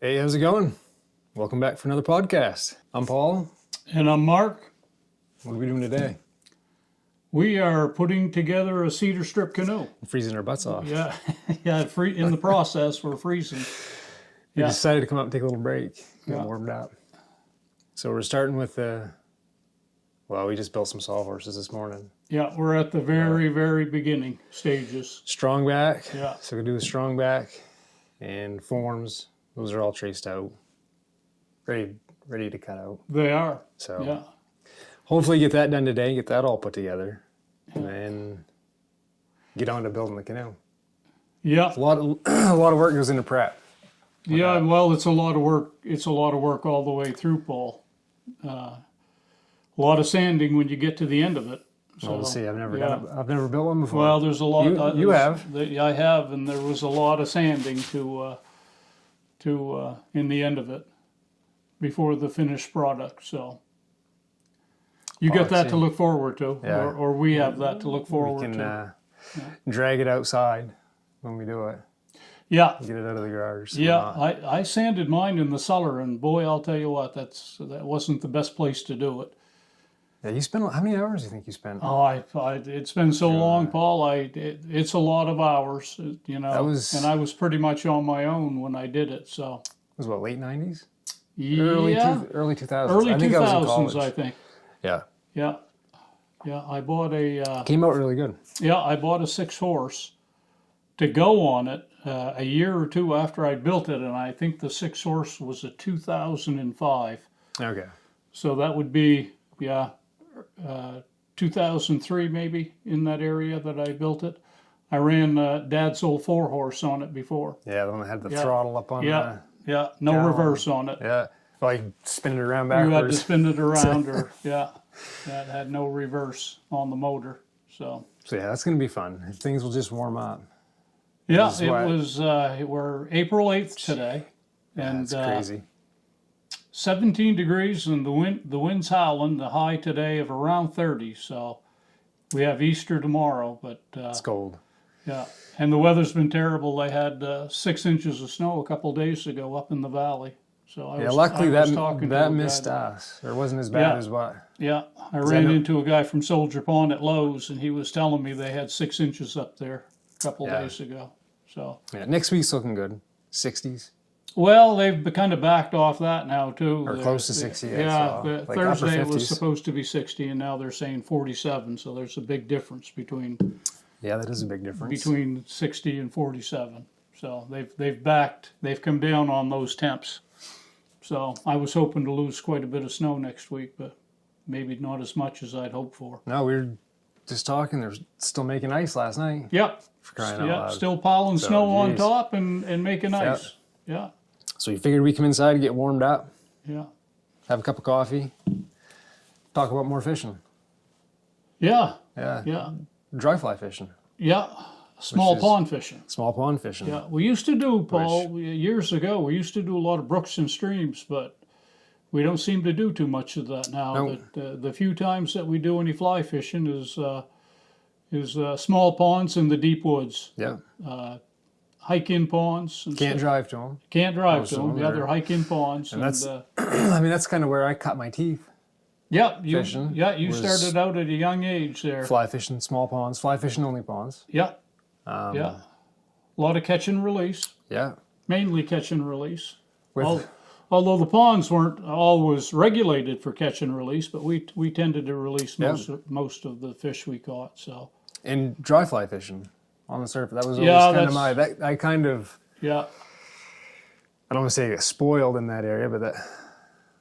Hey, how's it going? Welcome back for another podcast. I'm Paul. And I'm Mark. What are we doing today? We are putting together a cedar strip canoe. We're freezing our butts off. Yeah, in the process, we're freezing. We decided to come up and take a little break, get Yeah. warmed up. So we're starting with we just built some sawhorses this morning. Yeah, we're at the very beginning stages. Strong back. Yeah. So we do the strong back and forms. Those are all traced out. Ready to cut out. They are. So Yeah. hopefully get that done today, get that all put together, and then get on to building the canoe. Yeah. A lot of work goes into prep. Yeah, well, it's a lot of work. It's a lot of work all the way through, Paul. A lot of sanding when you get to the end of it. So, We'll see. I've never built one before. Well, there's a lot. You have. I have, and there was a lot of sanding to in the end of it before the finished product. So you get that to look forward to, or we have that to look forward to. Drag it outside when we do it. Yeah. Get it out of the garage. Yeah, I sanded mine in the cellar, and boy, I'll tell you what, that wasn't the best place to do it. Yeah, you spent, how many hours do you think you spent? Oh, it's been so long, Paul. It's a lot of hours, you know. And I was pretty much on my own when I did it. So it was what, late 90s? Yeah, early 2000s. Early I think 2000s, I was in college. I think. Yeah. Yeah, yeah. I bought a. Came out really good. Yeah, I bought a 6-horse to go on it a year or two after I built it, and I think the 6-horse was a 2005. Okay. So that would be 2003 maybe, in that area that I built it. I ran Dad's old 4-horse on it before. Yeah, the one that had the throttle up on no reverse on it. Yeah, like spin it around backwards. You had to spin it around, or it had no reverse on the motor. So yeah, that's gonna be fun. Things will just warm up. Yeah, it was. We're April 8th today, and that's crazy. 17 degrees, and the wind's howling. The high today of around 30. So we have Easter tomorrow, but it's cold. Yeah, and the weather's been terrible. They had 6 inches of snow a couple days ago up in the valley. So luckily that missed us. Or wasn't as bad as what. Yeah, I ran into a guy from Soldier Pond at Lowe's, and he was telling me they had 6 inches up there a couple days ago. So next week's looking good. 60s. Well, they've kind of backed off that now too. Or close to 60. Thursday it was supposed to be 60, and now they're saying 47. So there's a big difference between. Yeah, that is a big difference. Between 60 and 47. So they've come down on those temps. So I was hoping to lose quite a bit of snow next week, but maybe not as much as I'd hoped for. No, we were just talking. They're still making ice last night. Yep. For crying out loud. Still piling snow on top and making ice. Yeah. So we figured we'd come inside and get warmed up. Yeah. Have a cup of coffee. Talk about more fishing. Yeah. Yeah. Yeah. Dry fly fishing. Yeah. Small pond fishing. Small pond fishing. Yeah. We used to do, Paul, years ago, we used to do a lot of brooks and streams, but we don't seem to do too much of that now. Nope. The few times that we do any fly fishing is small ponds in the deep woods. Yeah. Hike-in ponds. And Can't drive to them. Can't drive to them. Yeah, they're hike-in ponds. And that's, I mean, that's kind of where I cut my teeth. Yeah, you started out at a young age there. Fly fishing, small ponds, fly fishing only ponds. Yeah. A lot of catch and release. Yeah. Mainly catch and release. Although the ponds weren't always regulated for catch and release, but we tended to release most of the fish we caught. So. And dry fly fishing on the surface. That was always I kind of. Yeah. I don't want to say I get spoiled in that area, but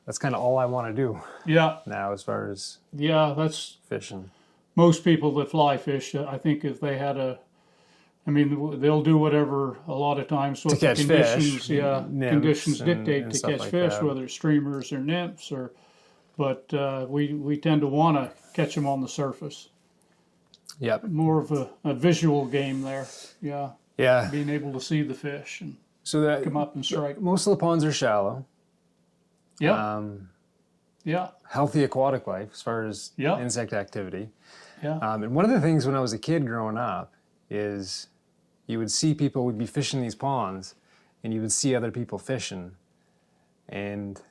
that's kind of all I want to do. Yeah. Now, as far as. Yeah, that's fishing. Most people that fly fish, I think if they had they'll do whatever a lot of times what the conditions, conditions dictate to catch fish, whether it's streamers or nymphs, but we tend to want to catch them on the surface. Yep. More of a visual game there. Yeah. Yeah. Being able to see the fish and come up and strike. Most of the ponds are shallow. Yeah. Healthy aquatic life as far as insect activity. Yeah. And one of the things when I was a kid growing up is you would see people would be fishing these ponds and you would see other people fishing and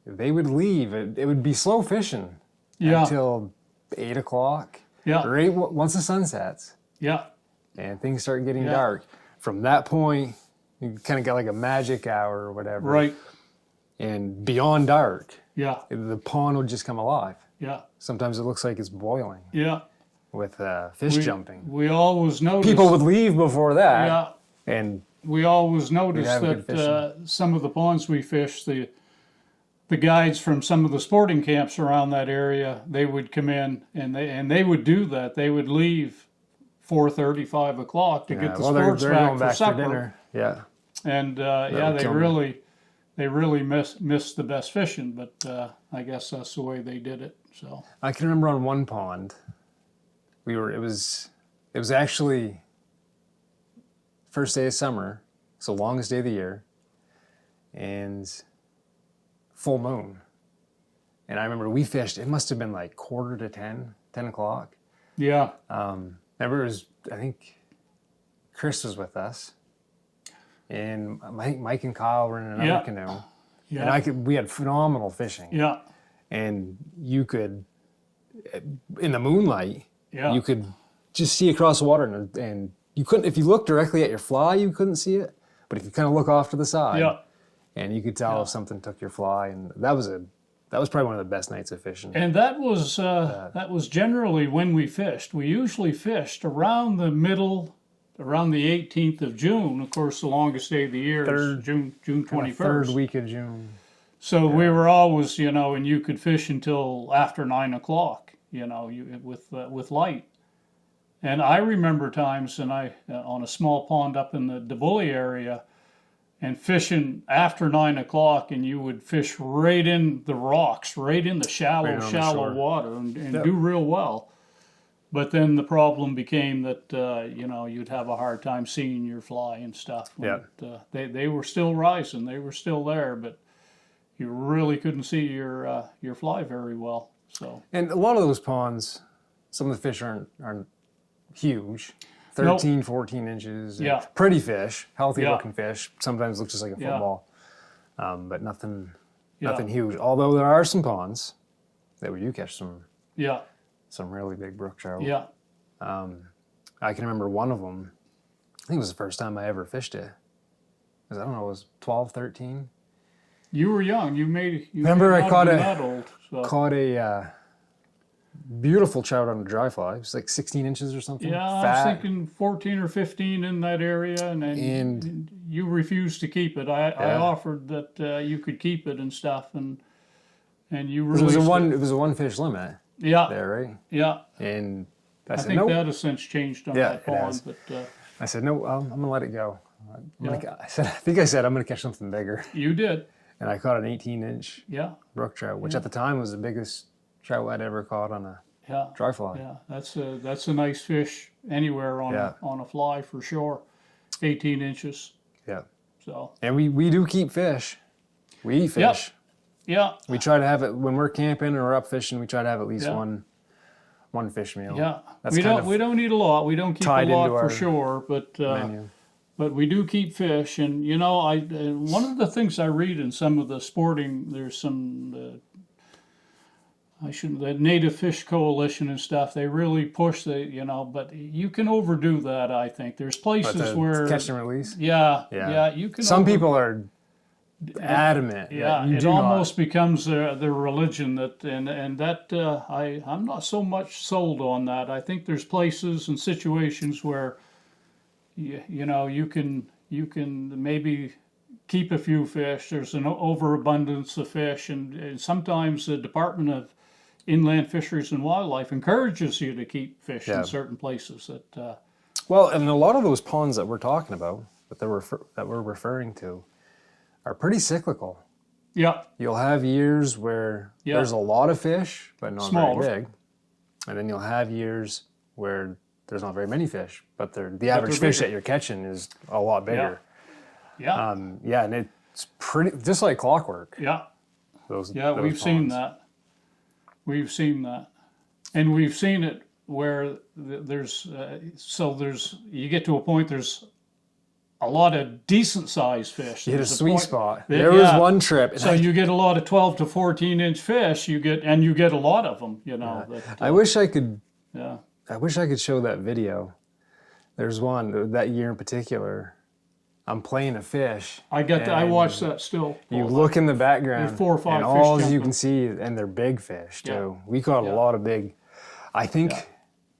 they would leave. It would be slow fishing until 8 o'clock. Yeah. Right once the sun sets. Yeah. And things start getting dark. From that point, you kind of got like a magic hour or whatever. Right. And beyond dark, the pond would just come alive. Yeah. Sometimes it looks like it's boiling. Yeah. With fish jumping. We always noticed. People would leave before that. Yeah. And we always noticed that some of the ponds we fished, the guides from some of the sporting camps around that area, they would come in and they would do that. They would leave 4:30, 5 o'clock to get the sports back for supper. Dinner. Yeah. And they really missed the best fishing, but I guess that's the way they did it. So I can remember on one pond, it was actually first day of summer, it's the longest day of the year, and full moon. And I remember we fished, it must have been like 9:45, 10 o'clock. Yeah. Remember I think Chris was with us, and I think Mike and Kyle were in another canoe. Yeah. And we had phenomenal fishing. Yeah. And you could, in the moonlight, you could just see across the water, and you couldn't, if you looked directly at your fly, you couldn't see it. But if you kind of look off to the side, and you could tell if something took your fly, and that was probably one of the best nights of fishing. And that was generally when we fished. We usually fished around the 18th of June. Of course, the longest day of the year is June 21st. Third week of June. So we were always, and you could fish until after 9 o'clock, with light. And I remember times, on a small pond up in the DeBully area, and fishing after 9 o'clock, and you would fish right in the rocks, right in the shallow water, and do real well. But then the problem became that you'd have a hard time seeing your fly and stuff. They were still rising, they were still there, but you really couldn't see your fly very well. So. And a lot of those ponds, some of the fish aren't huge. 13, 14 inches. Pretty fish, healthy looking fish. Sometimes look just like a football. But nothing huge. Although there are some ponds that we do catch some really big brook trout. Yeah. I can remember one of them, I think it was the first time I ever fished it. I don't know, it was 12, 13. You were young. Remember I caught a beautiful trout on a dry fly. It was like 16 inches or something. Yeah, fat. I was thinking 14 or 15 in that area, and you refused to keep it. I offered that you could keep it and stuff, and you released it. It was a one fish limit. Yeah. There, right? Yeah. And I said, think that has since changed on that pond. But I said, no, I'm going to let it go. I think I said I'm going to catch something bigger. You did. And I caught an 18-inch brook trout, which at the time was the biggest trout I'd ever caught on a dry fly. Yeah, that's a nice fish anywhere on a fly for sure. 18 inches. Yeah. So. And we do keep fish. We eat fish. Yeah. We try to have it when we're camping or up fishing. We try to have at least one fish meal. Yeah. We don't eat a lot. We don't keep a lot for sure, but menu. But we do keep fish, and one of the things I read in some of the sporting, there's some the Native Fish Coalition and stuff. They really push but you can overdo that. I think there's places where catch and release. Yeah. You can. Some people are adamant. Yeah, it almost becomes their religion. I'm not so much sold on that. I think there's places and situations where. You can maybe keep a few fish. There's an overabundance of fish, and sometimes the Department of Inland Fisheries and Wildlife encourages you to keep fish in certain places. Well, and a lot of those ponds that we're talking about, that we're referring to, are pretty cyclical. Yeah. You'll have years where there's a lot of fish, but not very big, and then you'll have years where there's not very many fish, but the average fish that you're catching is a lot bigger. Yeah. And it's pretty just like clockwork. Yeah. Those we've seen that. We've seen that, and we've seen it where there's you get to a point there's a lot of decent sized fish. You hit a sweet spot. That, there was one trip. So you get a lot of 12 to 14 inch fish. You get a lot of them. You know. Yeah. That, I wish I could. Yeah. I wish I could show that video. There's one that year in particular. I'm playing a fish. I watched that still. You look in the background, there's 4 or 5 and fish all jumping. you can see, and they're big fish too. Yeah. We caught a lot of big. I think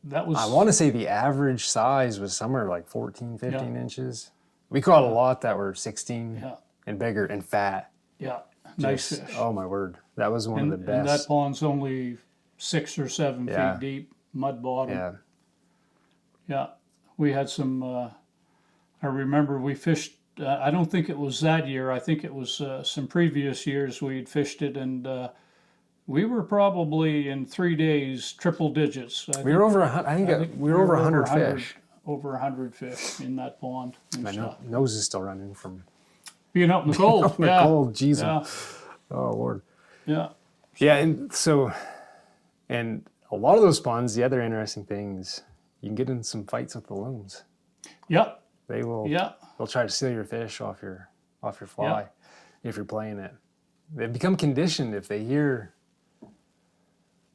that was. I want to say the average size was somewhere like 14, 15 inches. We caught a lot that were 16 and bigger and fat. Yeah, nice fish. Oh my word, that was one of the best. And that pond's only 6 or 7 feet deep, mud bottom. Yeah. Yeah, we had some. I remember we fished. I don't think it was that year. I think it was some previous years we'd fished it, and we were probably in 3 days triple digits. We were over 100. I think we were over 100 fish. Over 100 fish in that pond. My nose is still running from being out in the cold. out in the cold, Jesus. Oh Lord. Yeah. Yeah, and so, and a lot of those ponds. The other interesting thing is you can get in some fights with the loons. Yep. They will. Yeah. They'll try to steal your fish off your fly if you're playing it. They become conditioned if they hear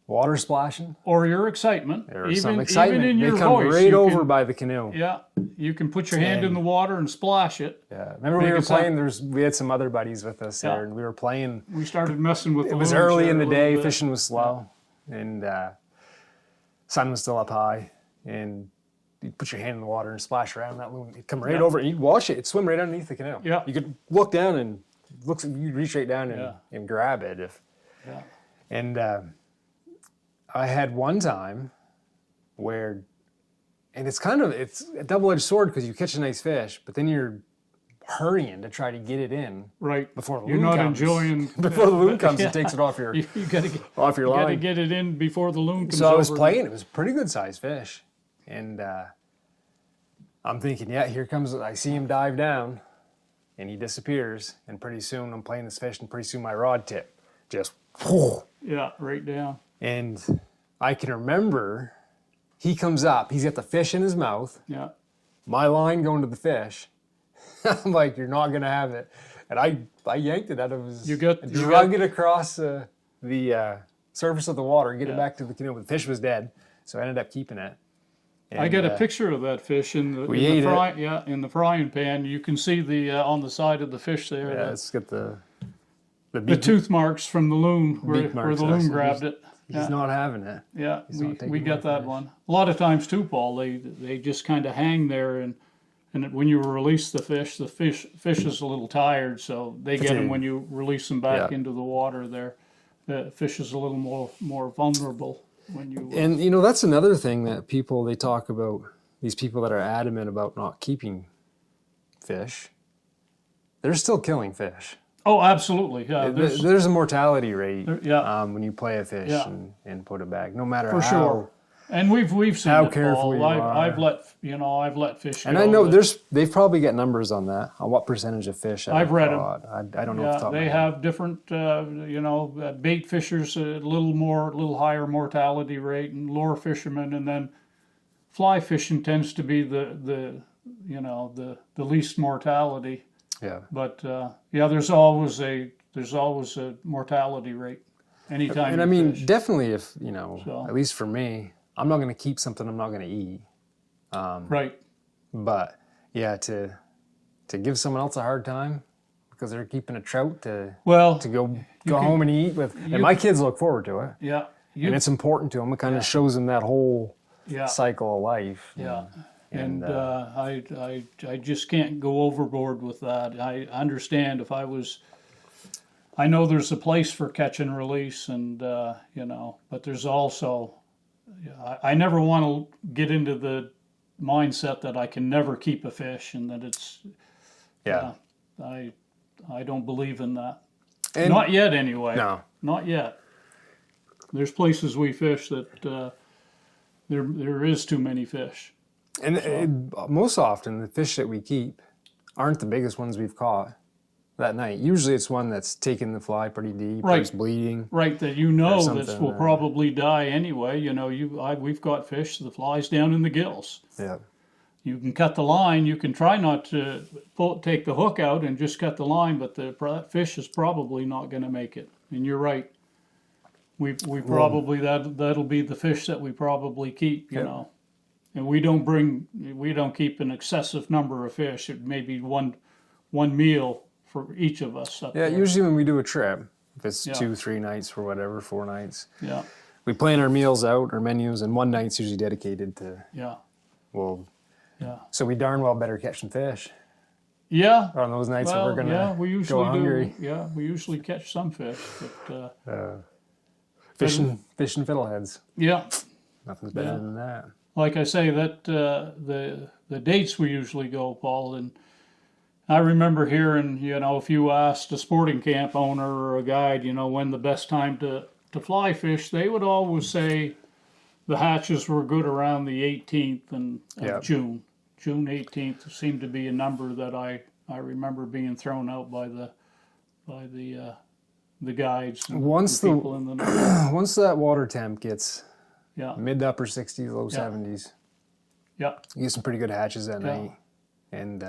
water splashing or your excitement, or some excitement. Even in your they come voice, right over by the canoe. Yeah, you can put your hand in the water and splash it. Yeah, remember we were playing. We had some other buddies with us there, and we were playing. We started messing with. It was early in the day. Fishing was slow, and sun was still up high, and you put your hand in the water and splash around that loon. It'd come right over, and you'd wash it. It'd swim right underneath the canoe. Yeah, you could look down and you'd reach right down and grab it if. Yeah. And I had one time where, and it's a double-edged sword because you catch a nice fish, but then you're hurrying to try to get it in before the loon comes. You're not enjoying before the loon comes and takes it off your off your line. You got to get it in before the loon comes. So I was playing. It was a pretty good sized fish, and I'm thinking, here comes. I see him dive down, and he disappears. And pretty soon I'm playing this fish, and pretty soon my rod tip just. Yeah, right down. And I can remember he comes up, he's got the fish in his mouth. Yeah. My line going to the fish. I'm like, you're not going to have it. And I yanked it out of his, drug it across the surface of the water, get it back to the canoe. But the fish was dead, so I ended up keeping it. And, I got a picture of that fish in the frying pan. You can see the on the side of the fish there. Yeah, it's got the tooth marks from the loon where the loon grabbed it. He's not having it. Yeah, we got that one. A lot of times too, Paul, they just kind of hang there, and when you release the fish is a little tired, so they get them when you release them back into the water there. The fish is a little more vulnerable when you... And, that's another thing that they talk about, these people that are adamant about not keeping fish, they're still killing fish. Oh, absolutely. Yeah, there's a mortality rate when you play a fish and put it back, no matter for how. Sure. And we've seen how it, careful Paul. you are. I've let fish go. And I know they've probably got numbers on that, on what percentage of fish I've read them. I don't know. Off the top of my head. Have different, bait fishers a little higher mortality rate, and lure fishermen, and then fly fishing tends to be the least mortality. Yeah. But there's always a mortality rate anytime. And I mean, fish. definitely if at least for me, I'm not going to keep something I'm not going to eat. Right. But to give someone else a hard time because they're keeping a trout to go home and eat with, and my kids look forward to it. Yeah. And it's important to them. It kind of shows them that whole cycle of life. Yeah. And I just can't go overboard with that. I understand I know there's a place for catch and release, and but there's also, I never want to get into the mindset that I can never keep a fish and that it's, I don't believe in that. And not yet, anyway. No, not yet. There's places we fish that there is too many fish. And most often, the fish that we keep aren't the biggest ones we've caught that night. Usually it's one that's taken the fly pretty deep, or it's bleeding. Right, that that will probably die anyway. We've got fish, the fly's down in the gills. Yeah. You can cut the line. You can try not to take the hook out and just cut the line, but the fish is probably not going to make it. And you're right. We probably that'll be the fish that we probably keep, you know. And we don't keep an excessive number of fish. It may be one meal for each of us up there. Usually when we do a trip, if it's 2-3 nights or whatever, 4 nights. Yeah. We plan our meals out, our menus, and one night's usually dedicated to. Yeah. Well. Yeah. So we darn well better catch some fish. Yeah. On those nights that we're gonna we usually go hungry. Yeah, we usually catch some fish, but fishing fiddleheads. Yeah. Nothing's better than that. Like I say, that the dates we usually go, Paul, and I remember hearing, you know, if you asked a sporting camp owner or a guide, you know, when the best time to fly fish, they would always say the hatches were good around the 18th of June. June 18th seemed to be a number that I remember being thrown out by the guides. And once the people in the once that water temp gets mid to upper 60s, low 70s, you get some pretty good hatches that night, and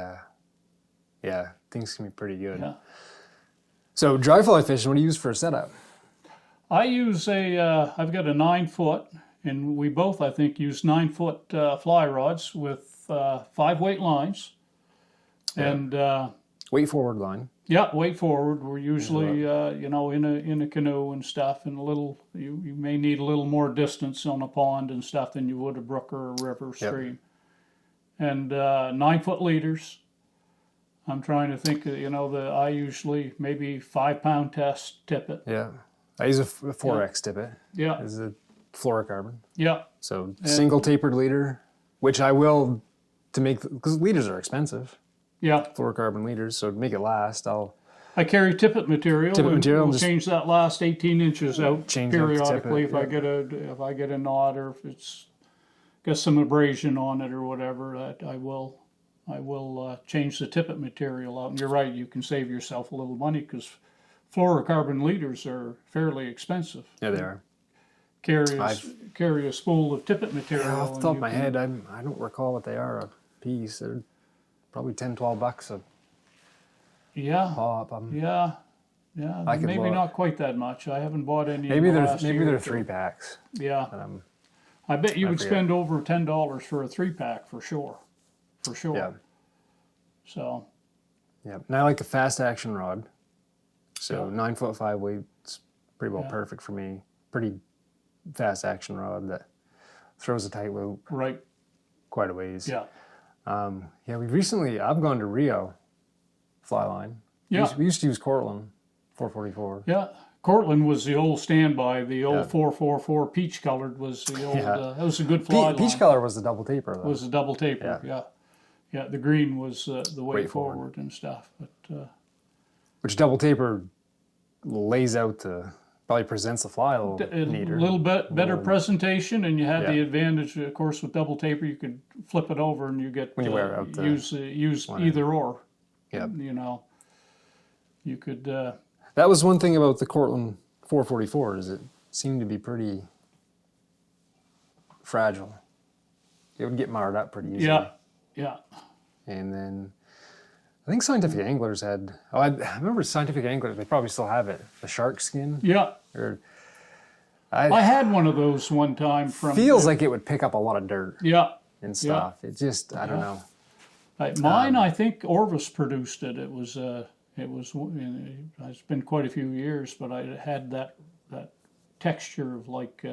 things can be pretty good. Yeah. So dry fly fishing, what do you use for a setup? I use I've got a 9-foot, and we both, I think, use 9-foot fly rods with 5-weight lines. And weight forward line. Yeah, weight forward. We're usually, you know, in a canoe and stuff, and you may need a little more distance on a pond and stuff than you would a brook or a river stream. And 9-foot leaders. I'm trying to think, you know, I usually maybe 5-pound test tippet. Yeah. I use a 4X tippet. Yeah. It's a fluorocarbon. Yeah. So single tapered leader, which I will because leaders are expensive. Yeah. Fluorocarbon leaders, so to make it last, I carry tippet material. We'll change that last 18 inches out periodically if I get a knot or if it's got some abrasion on it or whatever. That I will change the tippet material out. And you're right, you can save yourself a little money because fluorocarbon leaders are fairly expensive. Yeah, they are. Carry a spool of tippet material. Yeah, off the top of my head, I don't recall what they are a piece. They're probably $10-12 a pop. Maybe not quite that much. I haven't bought any. Maybe they're 3-packs. Yeah. I bet you would spend over $10 for a 3-pack for sure. For sure. Yeah. So. Yeah, and I like the fast action rod. So 9-foot 5-weight is pretty well perfect for me. Pretty fast action rod that throws a tight loop. Right. Quite a ways. Yeah. I've gone to Rio fly line. Yeah. We used to use Cortland 444. Yeah. Cortland was the old standby. The old 444 peach colored was the old, that was a good fly line. Peach color was the double taper though. Was the double taper, yeah. The green was the way forward and stuff. But which double taper lays out probably presents the fly a little neater. A little bit better presentation, and you had the advantage, of course, with double taper, you could flip it over and you get when you wear out use either or. Yeah. You know, you could. That was one thing about the Cortland 444 is it seemed to be pretty fragile. It would get marred up pretty easily. Yeah. And then I think Scientific Anglers had. I remember Scientific Anglers. They probably still have it. The shark skin. Yeah. I had one of those one time. Feels like it would pick up a lot of dirt. Yeah. And stuff. It just I don't know. Mine, I think Orvis produced it. It was. It's been quite a few years, but I had that texture of like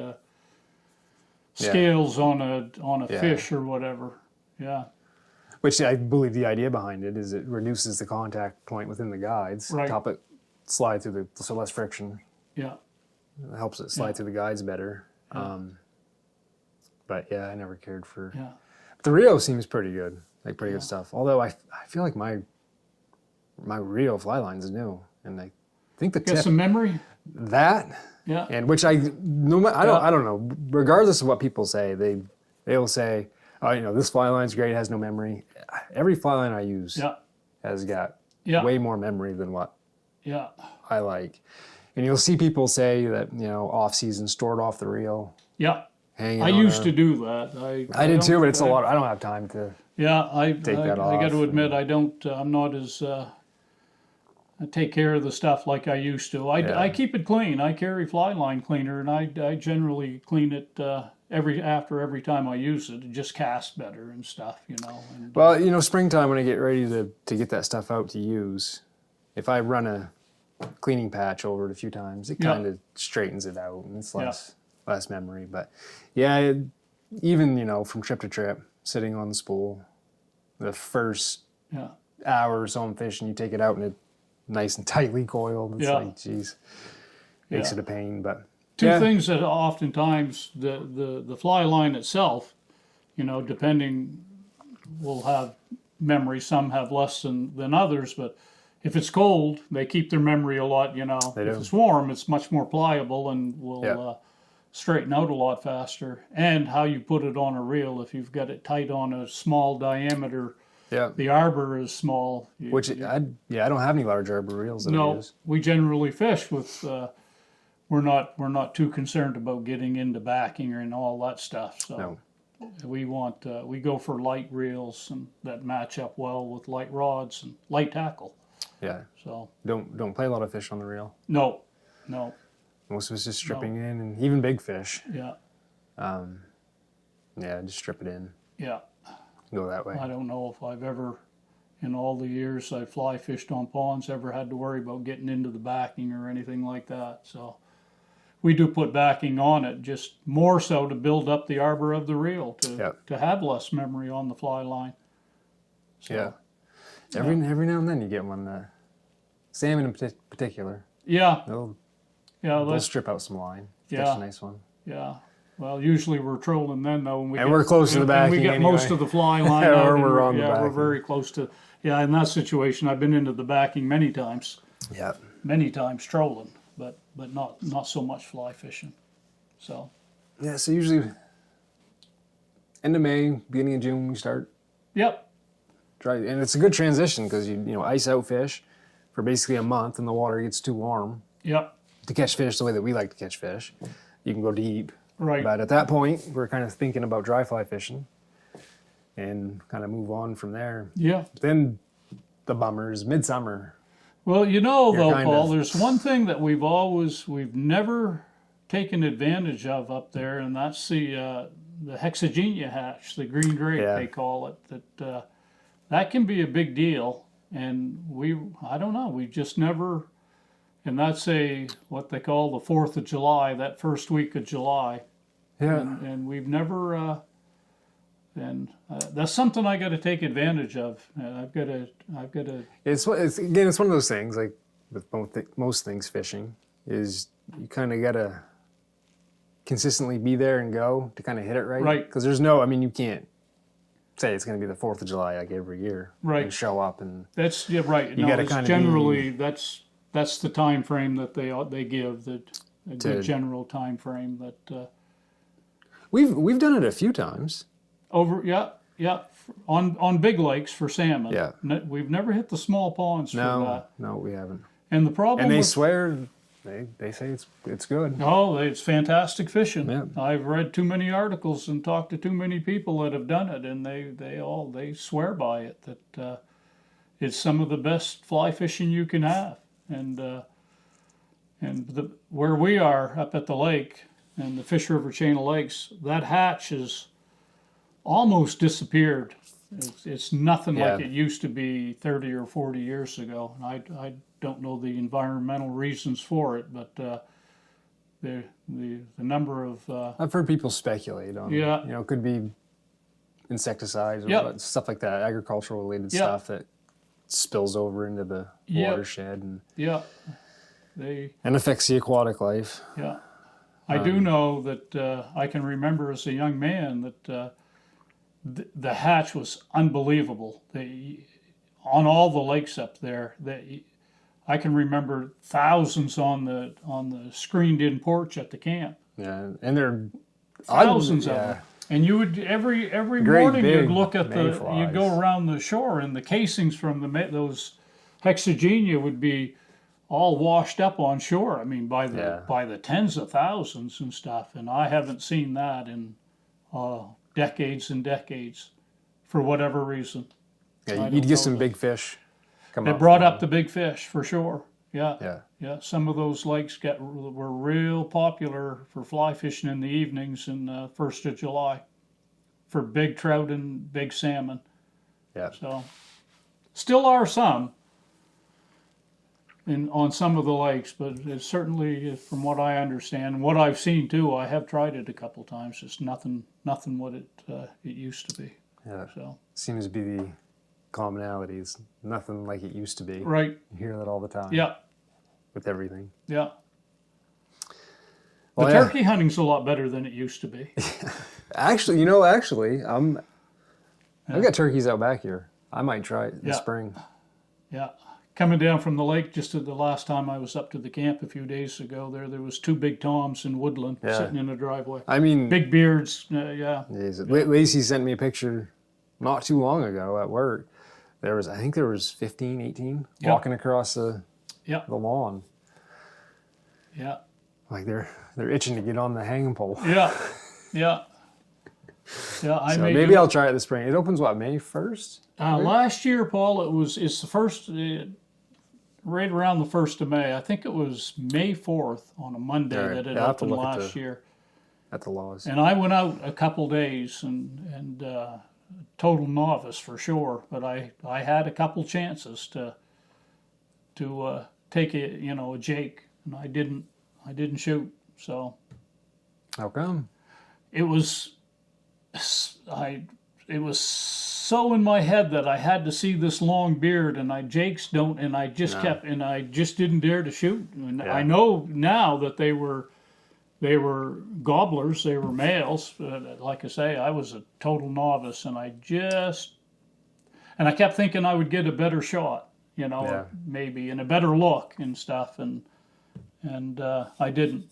scales on a fish or whatever. Yeah. Which I believe the idea behind it is it reduces the contact point within the guides. Right. Help it slide through so less friction. Yeah. It helps it slide through the guides better. Yeah. But yeah, I never cared for. Yeah. The Rio seems pretty good, like pretty good stuff. Although I feel like my Rio fly line is new, and I think the tip. Got some memory. That. Yeah. And which I don't know. Regardless of what people say, they'll say, oh, you know, this fly line's great, it has no memory. Every fly line I use has got way more memory than what I like. And you'll see people say that, you know, off season, stored off the reel. Yeah. I used to do that. I did too, but it's a lot. I don't have time to. Yeah, I off. got to admit, I don't. I'm not as. I take care of the stuff like I used to. I keep it clean. I carry fly line cleaner, and I generally clean it every time I use it. It just casts better and stuff, you know. And, well, you know, springtime when I get ready to get that stuff out to use, if I run a cleaning patch over it a few times, it kind of straightens it out, and it's less memory. But yeah, even, you know, from trip to trip, sitting on the spool, the first hour or so I'm fishing, you take it out and it's nice and tightly coiled. It's like, geez, makes it a pain. But two things that oftentimes the fly line itself, you know, depending, will have memory. Some have less than others, but if it's cold, they keep their memory a lot, you know. If it's warm, it's much more pliable and will straighten out a lot faster. And how you put it on a reel, if you've got it tight on a small diameter, the arbor is small. I don't have any large arbor reels that I use. We generally fish with, we're not too concerned about getting into backing and all that stuff. So we go for light reels and that match up well with light rods and light tackle. Yeah. So don't play a lot of fish on the reel. No. Most of it's just stripping in, and even big fish. Yeah. Just strip it in. Yeah. Go that way. I don't know if I've ever, in all the years I fly fished on ponds, ever had to worry about getting into the backing or anything like that. So we do put backing on it, just more so to build up the arbor of the reel, to have less memory on the fly line. So, Every now and then you get one, salmon in particular. Yeah. They'll strip out some line. That's a nice one. Yeah. Well, usually we're trolling then, though. And we're close to the backing we get anyway. most of the fly line out. Or we're on the backing. We're very close to. Yeah, in that situation, I've been into the backing many times. Yeah. Many times trolling, but not so much fly fishing. So. Yeah, so usually end of May, beginning of June, we start. Yep. And it's a good transition because you ice out fish for basically a month, and the water gets too warm. Yep. To catch fish the way that we like to catch fish. You can go deep. Right. But at that point, we're kind of thinking about dry fly fishing and kind of move on from there. Yeah. Then the bummer is midsummer. Well, you know, though, Paul, there's one thing that we've never taken advantage of up there, and that's the hexagenia hatch, the green drake, they call it. That can be a big deal, and I don't know, we just never. And that's what they call the 4th of July, that first week of July. Yeah. And we've never, that's something I got to take advantage of. I've got to. It's one of those things, like with most things fishing, is you kind of got to consistently be there and go to kind of hit it right. Right. Because you can't say it's going to be the 4th of July like every year. Right. And show up and. That's, right. You got to kind of generally, that's the time frame that they give, a good general time frame that we've done it a few times on big lakes for salmon. Yeah, we've never hit the small ponds for that. No, we haven't. And the problem, and they swear they say it's good. Oh, it's fantastic fishing. Yeah. I've read too many articles and talked to too many people that have done it, and they swear by it that it's some of the best fly fishing you can have. And where we are up at the lake and the Fish River chain of lakes, that hatch has almost disappeared. It's nothing like it used to be 30 or 40 years ago. And I don't know the environmental reasons for it, but the number of I've heard people speculate on it could be insecticides or stuff like that, agricultural related stuff that spills over into the watershed and and affects the aquatic life. Yeah, I do know that I can remember as a young man that the hatch was unbelievable. On all the lakes up there, I can remember thousands on the screened-in porch at the camp. Yeah, and there are thousands of them. And you would every morning you'd look at you'd go around the shore, and the casings from those hexagenia would be all washed up on shore. I mean, by the tens of thousands and stuff. And I haven't seen that in decades and decades. for whatever reason. Yeah, you'd get some big fish. They brought up the big fish for sure. Yeah. Yeah. Yeah. Some of those lakes were real popular for fly fishing in the evenings in the 1st of July for big trout and big salmon. Yeah. So, still are some on some of the lakes, but it's certainly, from what I understand, what I've seen too, I have tried it a couple times. It's nothing what it used to be. Yeah. So seems to be the commonality. It's nothing like it used to be. Right. You hear that all the time. Yeah. With everything. Yeah. Well, the turkey hunting's a lot better than it used to be. Actually, I've got turkeys out back here. I might try it in the spring. Yeah. Coming down from the lake, just the last time I was up to the camp a few days ago, there was 2 big toms in woodland sitting in the driveway. I mean, big beards. Yeah. Lacey sent me a picture not too long ago at work. I think there was 15, 18 walking across the lawn. Yeah. Like they're itching to get on the hanging pole. Yeah. Yeah. Yeah. Maybe I'll try it this spring. It opens May 1st? Last year, Paul, it's the first, right around the 1st of May. I think it was May 4th on a Monday that it opened last year. At the laws. And I went out a couple days and total novice for sure, but I had a couple chances to take a jake, and I didn't shoot. So how come? It was so in my head that I had to see this long beard, and I just didn't dare to shoot. And I know now that they were gobblers, they were males. Like I say, I was a total novice, and I kept thinking I would get a better shot, maybe, and a better look and stuff, and I didn't.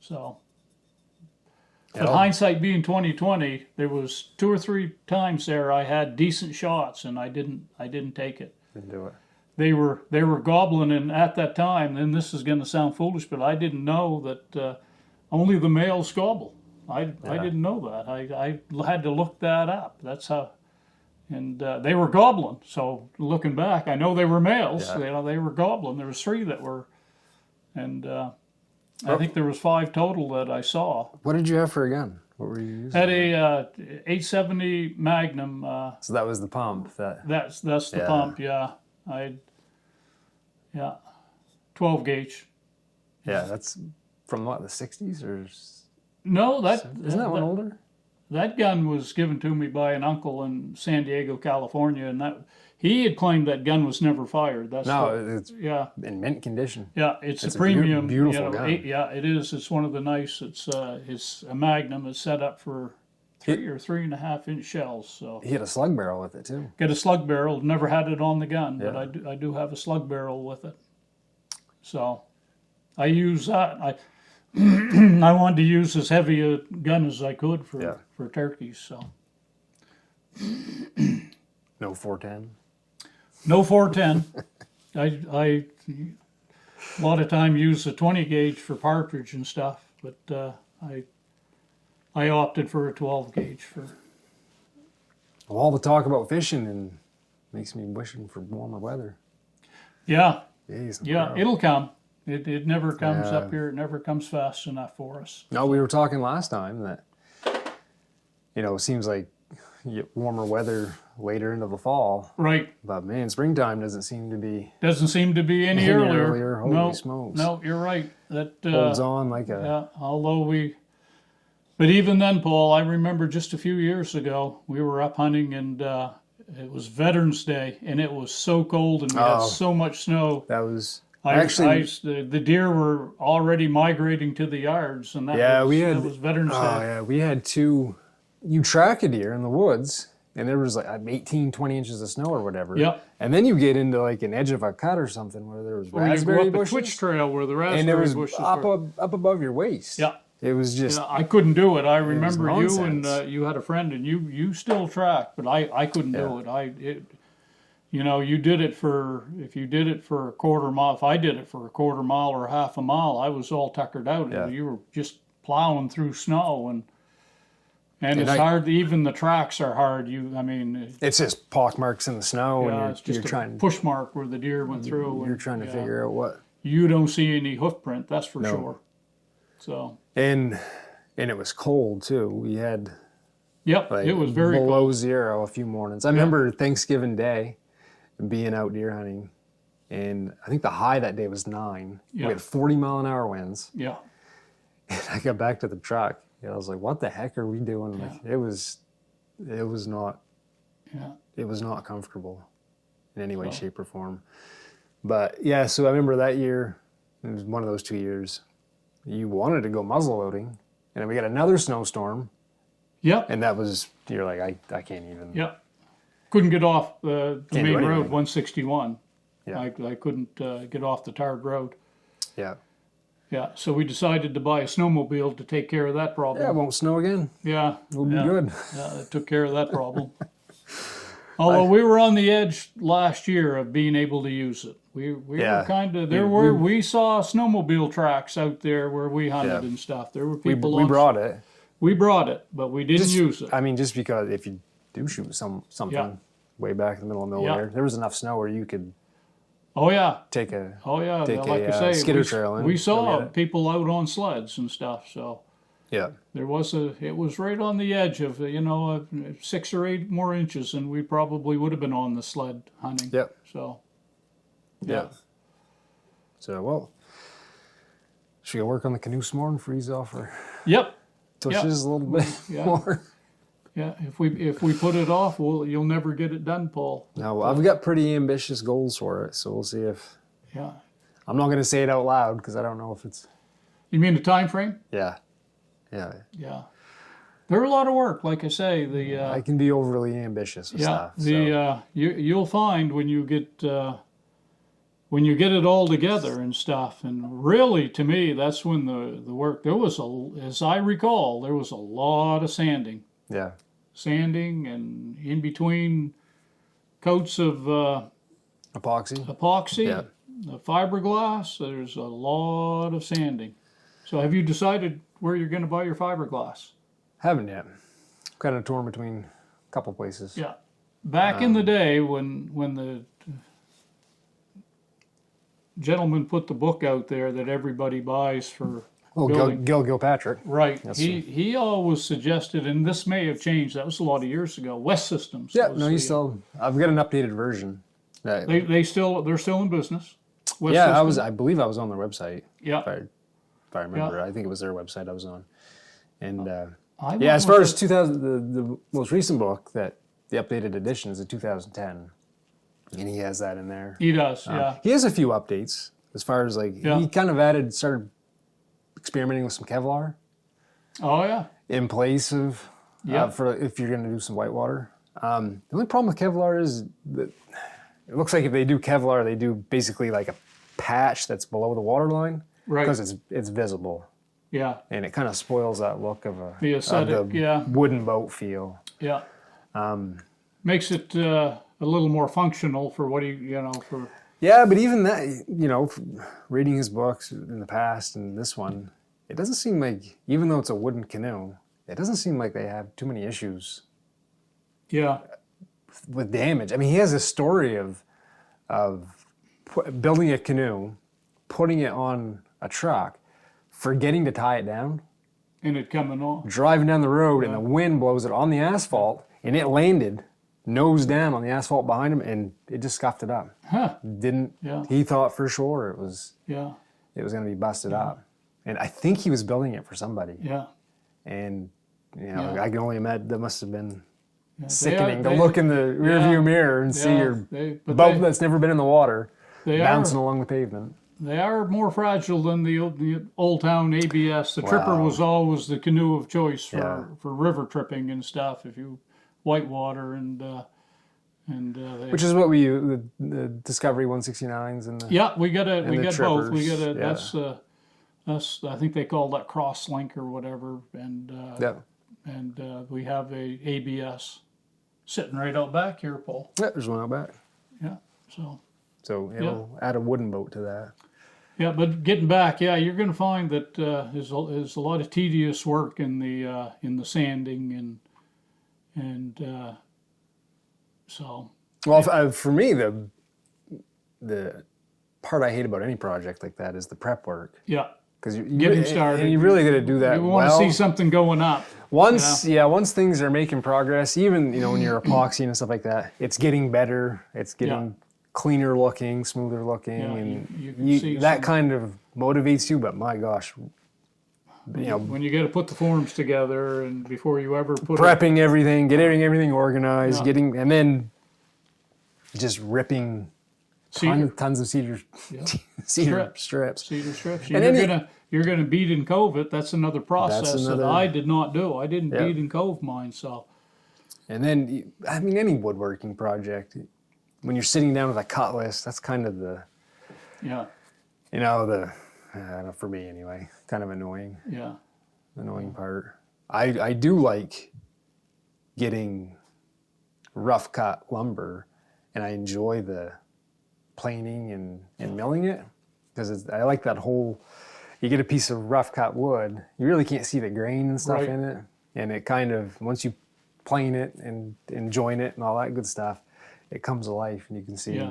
So, but hindsight being 20/20, there was 2 or 3 times there I had decent shots, and I didn't take it. Didn't do it. They were gobbling, and at that time, and this is going to sound foolish, but I didn't know that only the males gobble. I didn't know that. I had to look that up. That's how. And they were gobbling. So looking back, I know they were males. Yeah. They were gobbling. There was 3 that were, and I think there was 5 total that I saw. What did you have for a gun? What were you using? Had a 870 Magnum. So that was the pump. That's the pump. Yeah, 12 gauge. Yeah, that's from what, the 60s or? No, isn't that one older? That gun was given to me by an uncle in San Diego, California, and he had claimed that gun was never fired. It's in mint condition. Yeah, it's a premium, beautiful gun. It is. It's one of the nice. It's a Magnum. It's set up for 3 or 3.5 inch shells. So he had a slug barrel with it too. Got a slug barrel. Never had it on the gun, but I do have a slug barrel with it. So I use that. I wanted to use as heavy a gun as I could for turkeys. So no 410. No 410. I a lot of time use the 20 gauge for partridge and stuff, but I opted for a 12 gauge for. Well, all the talk about fishing and makes me wishing for warmer weather. Yeah. Jeez, It'll come. It never comes up here. It never comes fast enough for us. No, we were talking last time that it seems like you get warmer weather later into the fall. Right. But man, springtime doesn't seem to be any earlier. Holy smokes. No, you're right. That holds on like a. Yeah, but even then, Paul, I remember just a few years ago we were up hunting, and it was Veterans Day, and it was so cold, and we had so much snow. That was. The deer were already migrating to the yards, and that was Veterans Day. Oh yeah, we had 2. You track a deer in the woods, and there was like 18, 20 inches of snow or whatever. Yep. And then you get into like an edge of a cut or something where there was raspberry bushes. A twitch trail where the raspberry bushes up above your waist. Yeah. It was just. I couldn't do it. I remember you and you had a friend, and you still tracked, but I couldn't do it. You did it if you did it for a quarter mile, if I did it for a quarter mile or half a mile, I was all tuckered out. Yeah. And you were just plowing through snow, and And it's hard. Even the tracks are hard. I mean, it's just pock marks in the snow, yeah, and it's just you're a trying push mark where the deer went through. You're trying to figure out what. You don't see any hoof print, that's for sure. So. And it was cold too. We had. Yep, like it was very below cold. zero a few mornings. I remember Thanksgiving Day, being out deer hunting, and I think the high that day was 9. Yeah. We had 40-mile-an-hour winds. Yeah. And I got back to the truck. I was like, "What the heck are we doing?" Like, it was not. Yeah. It was not comfortable in any way, shape, or form. But yeah, so I remember that year. It was one of those 2 years. You wanted to go muzzle loading, and then we got another snowstorm. Yep. And that was, you're like, I can't even. Yep. Couldn't get off the main road, 161. Yeah. I couldn't get off the tarred road. Yeah. Yeah. So we decided to buy a snowmobile to take care of that problem. Yeah, it won't snow again. Yeah. It'll be good. Yeah, it took care of that problem. Although we were on the edge last year of being able to use it. We were kind of, we saw snowmobile tracks out there where we hunted and stuff. There were people we brought it. We brought it, but we didn't use it. I mean, just because if you do shoot something way back in the middle of nowhere, there was enough snow where you could take a like I say, skidder trail in. We saw people out on sleds and stuff, so yeah, it was right on the edge of 6 or 8 more inches, and we probably would have been on the sled hunting. Yep. So yeah. So well, should we work on the canoe some more and freeze off or? Yep. Touches a little bit more. Yeah, if we put it off, you'll never get it done, Paul. No, I've got pretty ambitious goals for it, so we'll see if. Yeah. I'm not going to say it out loud because I don't know if it's. You mean the time frame? Yeah. Yeah. Yeah. They're a lot of work, like I say. I can be overly ambitious with stuff. You'll find when you get it all together and stuff, and really, to me, that's when the work. As I recall, there was a lot of sanding. Yeah. Sanding and in between coats of epoxy. Yeah. The fiberglass. There's a lot of sanding. So, have you decided where you're going to buy your fiberglass? Haven't yet. Kind of torn between a couple places. Yeah. Back in the day when the gentleman put the book out there that everybody buys for building. Gil Gilpatrick. Right. He always suggested, and this may have changed, that was a lot of years ago, West Systems. Yeah, no, I've got an updated version. They're still in business. West Systems. I believe I was on their website. Yeah. If I remember, I think it was their website I was on. And as far as 2000, the most recent book, that the updated edition is a 2010. And he has that in there. He does, yeah. He has a few updates as far as he kind of started experimenting with some Kevlar. Oh yeah. In place of for if you're going to do some whitewater. The only problem with Kevlar is that it looks like if they do Kevlar, they do basically like a patch that's below the water line, right? Because it's visible. Yeah. And it kind of spoils that look of the aesthetic, wooden boat feel. Yeah. Makes it a little more functional for what for. Yeah, but even that, reading his books in the past and this one, it doesn't seem like, even though it's a wooden canoe, it doesn't seem like they have too many issues. Yeah. With damage. I mean, he has a story of building a canoe, putting it on a truck, forgetting to tie it down, and it coming off, driving down the road, and the wind blows it on the asphalt, and it landed nose down on the asphalt behind him, and it just scuffed it up. Huh. He thought for sure it was going to be busted up. And I think he was building it for somebody. Yeah. And I can only imagine that must have been sickening to look in the rearview mirror and see your boat that's never been in the water bouncing along the pavement. They are more fragile than the Old Town ABS. The Tripper was always the canoe of choice for river tripping and stuff. If you whitewater and which is what we use, the Discovery 169s and we got both. We got that's I think they call that Crosslink or whatever, and we have a ABS sitting right out back here, Paul. Yeah, there's one out back. Yeah, so we'll add a wooden boat to that. Yeah, but getting back, yeah, you're going to find that there's a lot of tedious work in the sanding and so. Well, for me, the part I hate about any project like that is the prep work. Yeah. Because getting started, and you really got to do that. You want to see something going up. Once things are making progress, even when you're epoxying and stuff like that, it's getting better. It's getting cleaner looking, smoother looking, and that kind of motivates you. But my gosh, when you got to put the forms together, and before you ever put prepping everything, getting everything organized, and then just ripping tons of cedar strips. And you're gonna bead and cove it. That's another process that I did not do. I didn't bead and cove mine. So. And then any woodworking project, when you're sitting down with a cutlass, that's kind of the for me anyway, kind of annoying. Yeah. Annoying part. I do like getting rough cut lumber, and I enjoy the planing and milling it, because I like that whole, you get a piece of rough cut wood, you really can't see the grain and stuff in it, and it kind of, once you plane it and join it and all that good stuff, it comes to life, and you can see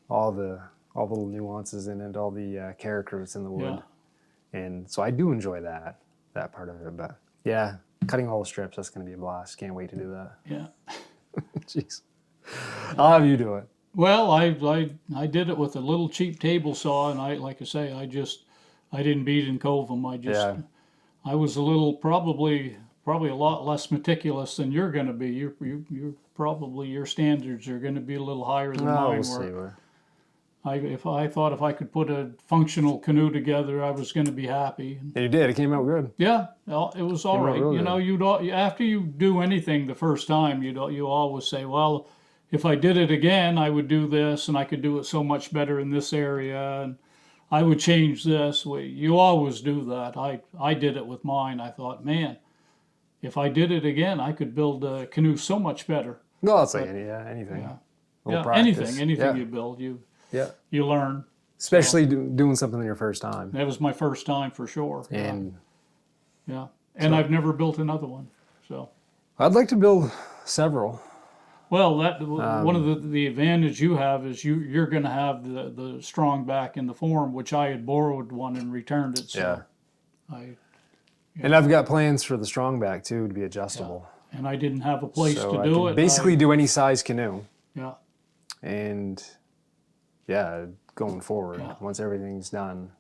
all the little nuances in it, all the character that's in the wood. And so I do enjoy that part of it. But yeah, cutting all the strips, that's going to be a blast. Can't wait to do that. Yeah. Jeez. I'll have you do it. Well, I did it with a little cheap table saw, and I didn't bead and cove them. I was a little, probably a lot less meticulous than you're going to be. You're probably, your standards are going to be a little higher than mine were. If I could put a functional canoe together, I was going to be happy. And you did. It came out good. Yeah, it was all right. After you do anything the first time, you always say, well, if I did it again, I would do this, and I could do it so much better in this area, and I would change this. You always do that. I did it with mine. I thought, man, if I did it again, I could build a canoe so much better. No, it's like anything. Anything you build, you learn. Especially doing something on your first time. That was my first time for sure. And and I've never built another one. So I'd like to build several. Well, one of the advantage you have is you're going to have the strong back in the form, which I had borrowed one and returned it. So and I've got plans for the strong back too, to be adjustable. Yeah. And I didn't have a place to I do it. Basically, do any size canoe. Yeah. And going forward, once everything's done.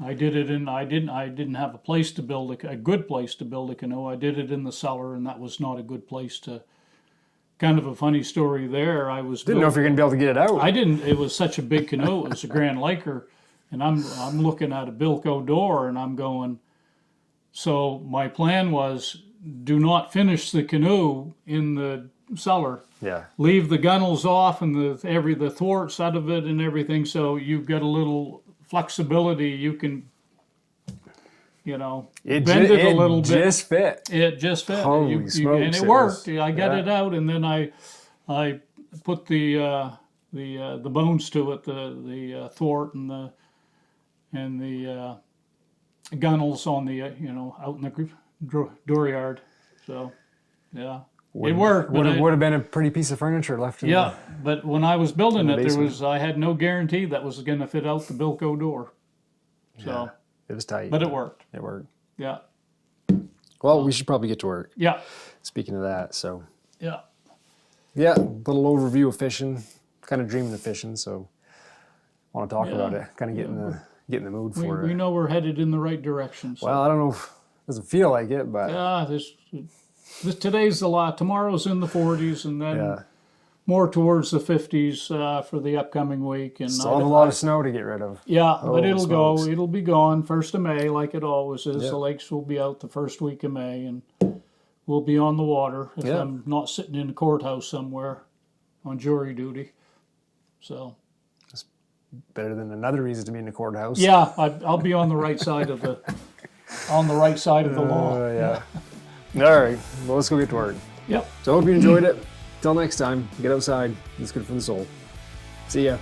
I did it I didn't have a place to build a good place to build a canoe. I did it in the cellar, and that was not a good place to. Kind of a funny story there. Didn't know if you're going to be able to get it out. I didn't. It was such a big canoe. It was a Grand Laker, and I'm looking at a Bilko door, and I'm going. So my plan was, do not finish the canoe in the cellar. Yeah. Leave the gunnels off and the thwarts out of it and everything, so you've got a little flexibility. You can. Bend it a little bit. It just fit. Holy smokes! And it worked. I got it out, and then I put the bones to it, the thwart and the gunnels on the out in the dooryard. So it worked. Would have been a pretty piece of furniture left. But when I was building it, I had no guarantee that was going to fit out the Bilko door. So. Yeah. It was tight. But it worked. It worked. Yeah. Well, we should probably get to work. Yeah. Speaking of that, so. Yeah. Yeah, little overview of fishing. Kind of dreaming of fishing, so I want to talk about it. Kind of get in the mood for it. We know we're headed in the right direction. So. Well, I don't know if it doesn't feel like it, but. Yeah, today's a lot. Tomorrow's in the 40s, and then more towards the 50s for the upcoming week. And still have a lot of snow to get rid of. Yeah, but it'll go. It'll be gone 1st of May, like it always is. The lakes will be out the first week of May, and we'll be on the water if I'm not sitting in a courthouse somewhere on jury duty. So it's better than another reason to be in the courthouse. Yeah, I'll be on the right side of the law. Yeah. All right. Well, let's go get to work. Yep. So I hope you enjoyed it. Till next time, get outside. It's good for the soul. See ya.